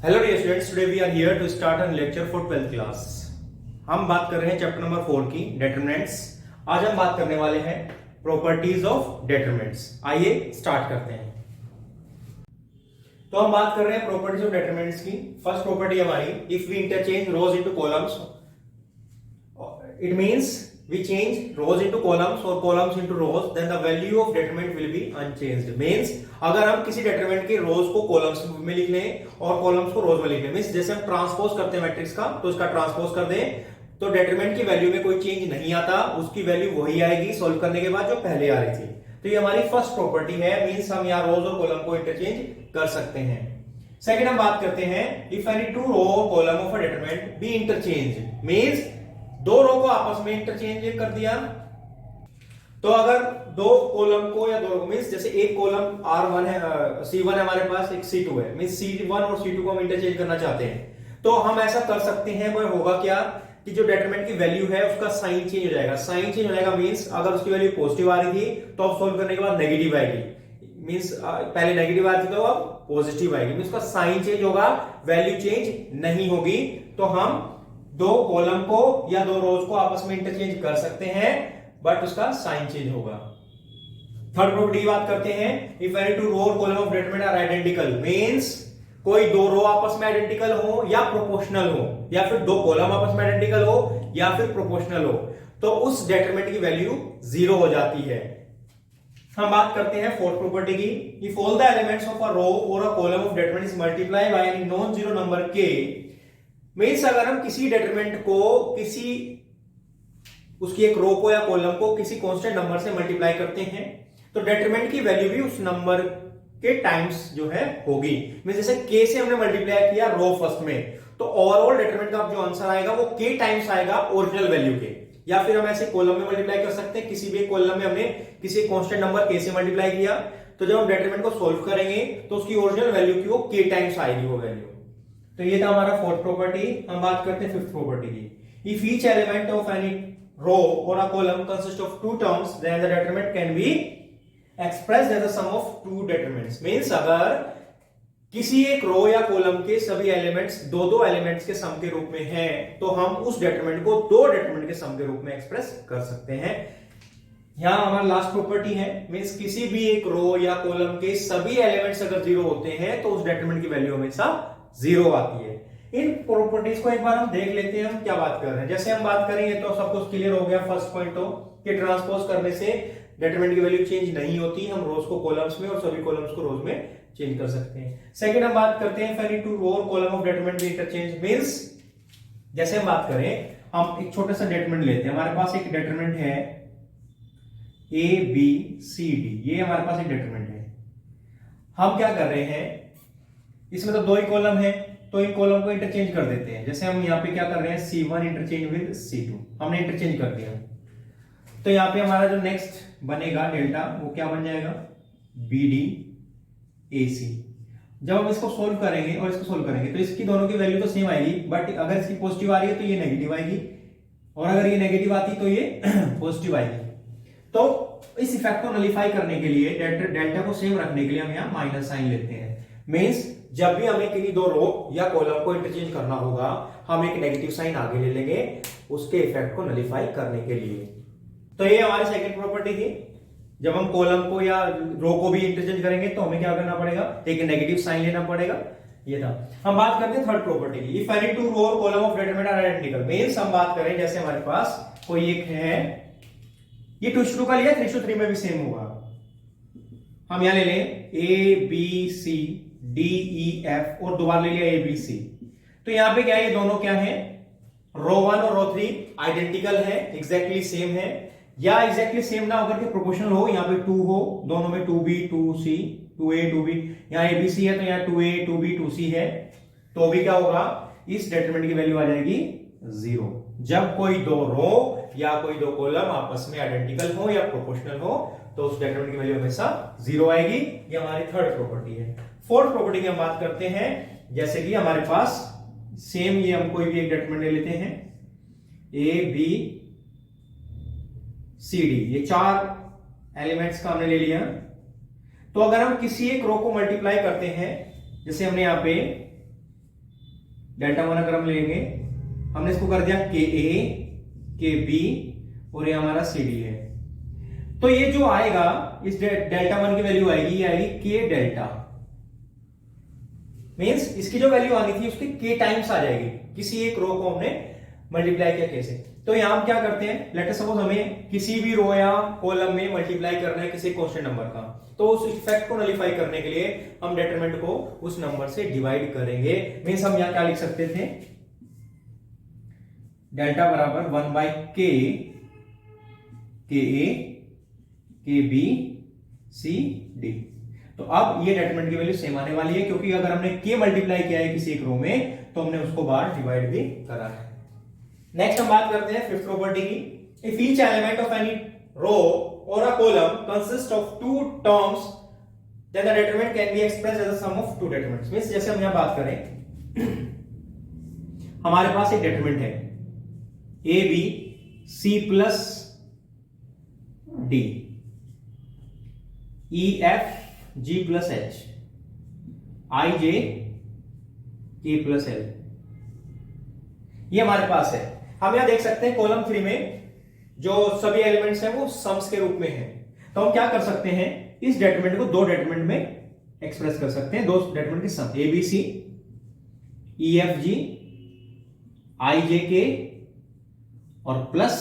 Hello dear students, today we are here to start an lecture for 12th class. हम बात कर रहे हैं चैप्टर नंबर 4 की डिटरमिनेंट्स। आज हम बात करने वाले हैं प्रॉपर्टीज ऑफ डिटरमिनेंट्स। आइए स्टार्ट करते हैं। तो हम बात कर रहे हैं प्रॉपर्टीज ऑफ डिटरमिनेंट्स की। फर्स्ट प्रॉपर्टी हमारी, if we interchange rows into columns, it means we change rows into columns or columns into rows, then the value of determinant will be unchanged. means अगर हम किसी determinant के rows को columns में लिख लें और columns को rows में लिख लें, means जैसे हम ट्रांसपोज करते हैं मैट्रिक्स का, तो इसका ट्रांसपोज कर दें तो determinant की वैल्यू में कोई चेंज नहीं आता, उसकी वैल्यू वही आएगी सोल्व करने के बाद जो पहले आ रही थी। तो ये हमारी फर्स्ट प्रॉपर्टी है, मींस हम यहाँ रोज और कॉलम को इंटरचेंज कर सकते हैं। सेकंड हम बात करते हैं, if any two row column of a determinant be interchange, means दो रो को आपस में इंटरचेंज कर दिया। तो अगर दो कॉलम को या दो रो मींस जैसे एक कॉलम R1 है, C1 है हमारे पास, एक C2 है, मींस C1 और C2 को हम इंटरचेंज करना चाहते हैं, तो हम ऐसा कर सकते हैं। वो होगा क्या कि जो डिटरमिनेंट की वैल्यू है उसका साइन चेंज हो जाएगा। साइन चेंज हो जाएगा मींस अगर उसकी वैल्यू पॉजिटिव आ रही थी तो अब सोल्व करने के बाद नेगेटिव आएगी, मींस पहले नेगेटिव आ रही थी तो अब पॉजिटिव आएगी, मींस उसका साइन चेंज होगा, वैल्यू चेंज नहीं होगी। तो हम दो कॉलम को या दो रोज को आपस में इंटरचेंज कर सकते हैं, बट उसका साइन चेंज होगा। थर्ड प्रॉपर्टी की बात करते हैं, इफ एनी टू रो और column of determinant are identical, means कोई दो रो आपस में आइडेंटिकल हो या प्रोपोर्शनल हो, या फिर दो कॉलम आपस में आइडेंटिकल हो या फिर प्रोपोर्शनल हो, तो उस डिटरमिनेंट की वैल्यू 0 हो जाती है। हम बात करते हैं फोर्थ प्रॉपर्टी की, if all the elements of a row और a column of determinant is multiply by any non zero number k, means अगर हम किसी डिटरमिनेंट को किसी उसकी एक रो को या कॉलम को किसी कांस्टेंट नंबर से मल्टीप्लाई करते हैं तो डिटरमिनेंट की वैल्यू भी उस नंबर के टाइम्स जो है होगी। मींस जैसे k से हमने मल्टीप्लाई किया रो फर्स्ट में, तो ओवरऑल डिटरमिनेंट का जो आंसर आएगा वो k टाइम्स आएगा ओरिजिनल वैल्यू के। या फिर हम ऐसे कॉलम में मल्टीप्लाई कर सकते हैं, किसी भी कॉलम में हमने किसी कांस्टेंट नंबर k से मल्टीप्लाई किया, तो जब हम डिटरमिनेंट को सोल्व करेंगे तो उसकी ओरिजिनल वैल्यू की वो k टाइम्स आएगी वो वैल्यू। तो ये था हमारा फोर्थ प्रॉपर्टी। हम बात करते हैं फिफ्थ प्रॉपर्टी की, if each element of any row और a column consist of two terms then the determinant can be expressed as the sum of two determinants, means अगर किसी एक रो या कॉलम के सभी एलिमेंट्स दो दो एलिमेंट्स के सम के रूप में हैं, तो हम उस डिटरमिनेंट को दो डिटरमिनेंट के सम के रूप में एक्सप्रेस कर सकते हैं। यहां हमारा लास्ट प्रॉपर्टी है, मींस किसी भी एक रो या कॉलम के सभी एलिमेंट्स अगर 0 होते हैं तो उस डिटरमिनेंट की वैल्यू हमेशा 0 आती है। इन प्रॉपर्टीज को एक बार हम देख लेते हैं, हम क्या बात कर रहे हैं। जैसे हम बात करेंगे तो सब कुछ क्लियर हो गया। फर्स्ट पॉइंट तो कि ट्रांसपोज करने से डिटरमिनेंट की वैल्यू चेंज नहीं होती, हम रोज को कॉलम्स में और सभी कॉलम्स को रोज में चेंज कर सकते हैं। सेकंड हम बात करते हैं फॉर टू रो और column of determinant interchange, means जैसे हम बात करें, हम एक छोटा सा डिटरमिनेंट लेते हैं। हमारे पास एक डिटरमिनेंट है A B C D, ये हमारे पास एक डिटरमिनेंट है। हम क्या कर रहे हैं, इसमें तो दो ही कॉलम है तो इन कॉलम को इंटरचेंज कर देते हैं। जैसे हम यहाँ पे क्या कर रहे हैं, C1 इंटरचेंज विद C2, हमने इंटरचेंज कर दिया। तो यहाँ पे हमारा जो नेक्स्ट बनेगा डेल्टा वो क्या बन जाएगा, BD AC। जब हम इसको सोल्व करेंगे और इसको सोल्व करेंगे तो इसकी दोनों की वैल्यू तो सेम आएगी, बट अगर इसकी पॉजिटिव आ रही है तो ये नेगेटिव आएगी, और अगर ये नेगेटिव आती तो ये पॉजिटिव आएगी। तो इस इफेक्ट को नलीफाई करने के लिए, डेल्टा को सेम रखने के लिए हम यहाँ माइनस साइन लेते हैं। मींस जब भी हमें किसी दो रो या कॉलम को इंटरचेंज करना होगा, हम एक नेगेटिव साइन आगे ले लेंगे उसके इफेक्ट को नलीफाई करने के लिए। तो ये हमारी सेकंड प्रॉपर्टी थी। जब हम कॉलम को या रो को भी इंटरचेंज करेंगे तो हमें क्या करना पड़ेगा, एक नेगेटिव साइन लेना पड़ेगा। ये था। हम बात करते हैं थर्ड प्रॉपर्टी की, इफ एनी टू रो और column of determinant are identical, means हम बात करें जैसे हमारे पास कोई एक है, ये 2:2 का लिया, 3:3 में भी सेम होगा। हम यहां ले लें A B C D E F और दोबारा ले लिया A B C। तो यहां पे क्या है, ये दोनों क्या है, रो 1 और रो 3 आइडेंटिकल है, एग्जैक्टली सेम है, या एग्जैक्टली सेम ना होकर के प्रोपोर्शनल हो, यहाँ पे 2 हो, दोनों में 2B 2C 2A 2B, यहाँ ABC है तो यहाँ 2A 2B 2C है, तो भी क्या होगा, इस डिटरमिनेंट की वैल्यू आ जाएगी 0। जब कोई दो रो या कोई दो कॉलम आपस में आइडेंटिकल हो या प्रोपोर्शनल हो तो उस डिटरमिनेंट की वैल्यू हमेशा 0 आएगी। ये हमारी थर्ड प्रॉपर्टी है। फोर्थ प्रॉपर्टी की हम बात करते हैं, जैसे कि हमारे पास सेम ये हम कोई भी एक डिटरमिनेंट ले लेते हैं A B C D, ये 4 एलिमेंट्स का हमने ले लिया। तो अगर हम किसी एक रो को मल्टीप्लाई करते हैं, जैसे हमने यहां पे डेल्टा वन अगर हम लेंगे, हमने इसको कर दिया के ए, के बी और ये हमारा सी डी है। तो ये जो आएगा इस डेल्टा वन की वैल्यू आएगी, ये आएगी के डेल्टा, मींस इसकी जो वैल्यू आनी थी उसकी के टाइम्स आ जाएगी। किसी एक रो को हमने मल्टीप्लाई किया कैसे, तो यहां हम क्या करते हैं, लेट अस सपोज हमें किसी भी रो या कॉलम में मल्टीप्लाई करना है किसी कांस्टेंट नंबर का, तो उस इफेक्ट को नलिफाई करने के लिए हम डिटरमिनेंट को उस नंबर से डिवाइड करेंगे। मींस हम यहां क्या लिख सकते थे, डेल्टा बराबर 1 बाई के ए, के बी, सी डी। तो अब ये डिटरमिनेंट की वैल्यू सेम आने वाली है, क्योंकि अगर हमने के मल्टीप्लाई किया है किसी एक रो में तो हमने उसको बाहर डिवाइड भी करा है। नेक्स्ट हम बात करते हैं फिफ्थ प्रॉपर्टी की। If each element of any row और a column consist of two terms then the determinant can be expressed as a sum of two determinants. Means जैसे हम यहां बात करें, हमारे पास एक डिटरमिनेंट है A B C plus D, E F G plus H, I J K plus L, ये हमारे पास है। हम यहां देख सकते हैं कॉलम 3 में जो सभी एलिमेंट्स हैं वो सम्स के रूप में हैं। तो हम क्या कर सकते हैं, इस डिटरमिनेंट को दो डिटरमिनेंट में एक्सप्रेस कर सकते हैं, दो डिटरमिनेंट के सम, ए बी सी, ई एफ जी, आई जे के और प्लस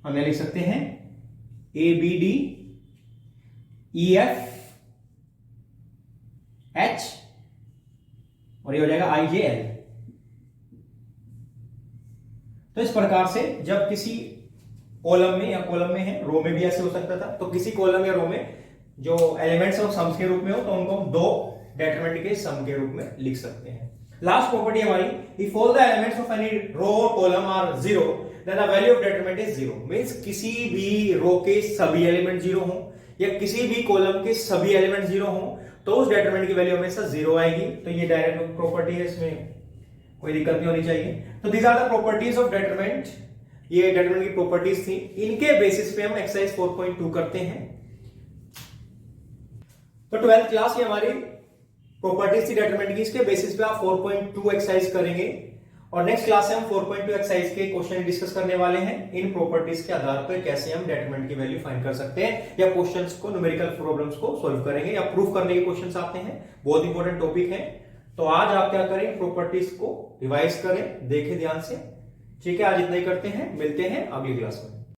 हम यहां लिख सकते हैं A B D, E F H और ये हो जाएगा आई जे एल। तो इस प्रकार से जब किसी कॉलम में या कॉलम में है, रो में भी ऐसे हो सकता था, तो किसी कॉलम या रो में जो एलिमेंट्स है वो सम्स के रूप में हो तो उनको हम दो डिटरमिनेंट के सम के रूप में लिख सकते हैं। लास्ट प्रॉपर्टी हमारी, if all the elements of any row और column are zero then the value of determinant is zero. Means किसी भी रो के सभी एलिमेंट जीरो हो या किसी भी कॉलम के सभी एलिमेंट जीरो हो तो उस डिटरमिनेंट की वैल्यू हमेशा जीरो आएगी। तो ये डायरेक्ट प्रॉपर्टी है, इसमें कोई दिक्कत नहीं होनी चाहिए। तो these are the properties of determinant, ये डिटरमिनेंट की प्रॉपर्टीज थी, इनके बेसिस पे हम एक्सरसाइज 4.2 करते हैं। तो 12th क्लास की हमारी प्रॉपर्टीज थी डिटरमिनेंट की, इसके बेसिस पे आप 4.2 एक्सरसाइज करेंगे और नेक्स्ट क्लास से हम 4.2 एक्सरसाइज के क्वेश्चन डिस्कस करने वाले हैं। इन प्रॉपर्टीज के आधार पर कैसे हम डिटरमिनेंट की वैल्यू फाइंड कर सकते हैं या क्वेश्चंस को, न्यूमेरिकल प्रॉब्लम्स को सॉल्व करेंगे या प्रूफ करने के क्वेश्चंस आते हैं। बहुत इंपॉर्टेंट टॉपिक है। तो आज आप क्या करें, प्रॉपर्टीज को रिवाइज करें, देखें ध्यान से। ठीक है, आज इतना ही करते हैं, मिलते हैं अगली क्लास में।